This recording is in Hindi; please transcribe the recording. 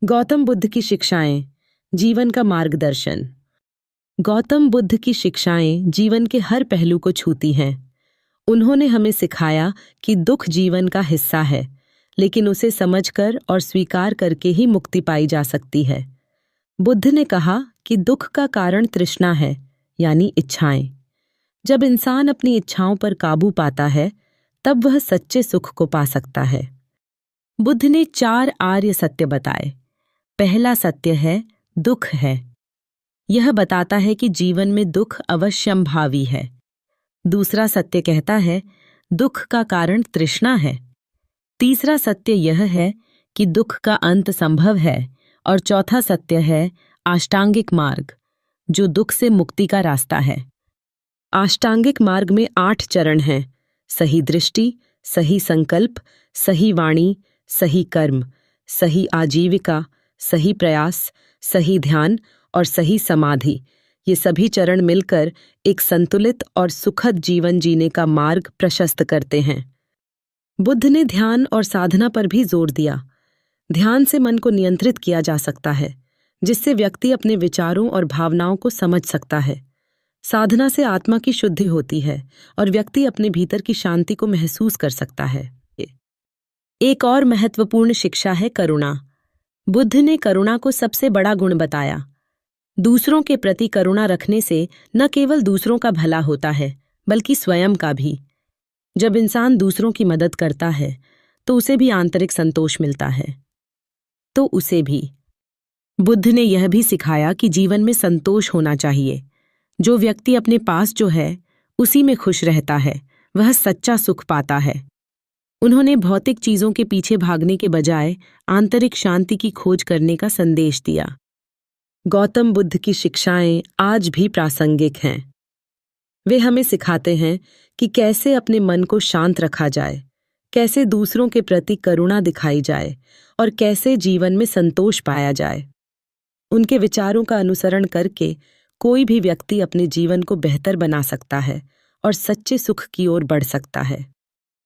गौतम बुद्ध की शिक्षाएं, जीवन का मार्गदर्शन। गौतम बुद्ध की शिक्षाएं जीवन के हर पहलू को छूती हैं। उन्होंने हमें सिखाया कि दुख जीवन का हिस्सा है, लेकिन उसे समझकर और स्वीकार करके ही मुक्ति पाई जा सकती है। बुद्ध ने कहा कि दुख का कारण तृष्णा है, यानी इच्छाएं। जब इंसान अपनी इच्छाओं पर काबू पाता है, तब वह सच्चे सुख को पा सकता है। बुद्ध ने 4 आर्य सत्य बताए। पहला सत्य है, दुख है। यह बताता है कि जीवन में दुख अवश्यंभावी है। दूसरा सत्य कहता है, दुख का कारण तृष्णा है। तीसरा सत्य यह है कि दुख का अंत संभव है। और चौथा सत्य है, अष्टांगिक मार्ग, जो दुख से मुक्ति का रास्ता है। अष्टांगिक मार्ग में 8 चरण हैं: सही दृष्टि, सही संकल्प, सही वाणी, सही कर्म, सही आजीविका, सही प्रयास, सही ध्यान और सही समाधि। ये सभी चरण मिलकर एक संतुलित और सुखद जीवन जीने का मार्ग प्रशस्त करते हैं। बुद्ध ने ध्यान और साधना पर भी जोर दिया। ध्यान से मन को नियंत्रित किया जा सकता है, जिससे व्यक्ति अपने विचारों और भावनाओं को समझ सकता है। साधना से आत्मा की शुद्धि होती है और व्यक्ति अपने भीतर की शांति को महसूस कर सकता है। एक और महत्वपूर्ण शिक्षा है करुणा। बुद्ध ने करुणा को सबसे बड़ा गुण बताया। दूसरों के प्रति करुणा रखने से न केवल दूसरों का भला होता है, बल्कि स्वयं का भी। जब इंसान दूसरों की मदद करता है, तो उसे भी आंतरिक संतोष मिलता है। बुद्ध ने यह भी सिखाया कि जीवन में संतोष होना चाहिए। जो व्यक्ति अपने पास जो है, उसी में खुश रहता है, वह सच्चा सुख पाता है। उन्होंने भौतिक चीजों के पीछे भागने के बजाय आंतरिक शांति की खोज करने का संदेश दिया। गौतम बुद्ध की शिक्षाएं आज भी प्रासंगिक हैं। वे हमें सिखाते हैं कि कैसे अपने मन को शांत रखा जाए, कैसे दूसरों के प्रति करुणा दिखाई जाए और कैसे जीवन में संतोष पाया जाए। उनके विचारों का अनुसरण करके कोई भी व्यक्ति अपने जीवन को बेहतर बना सकता है और सच्चे सुख की ओर बढ़ सकता है।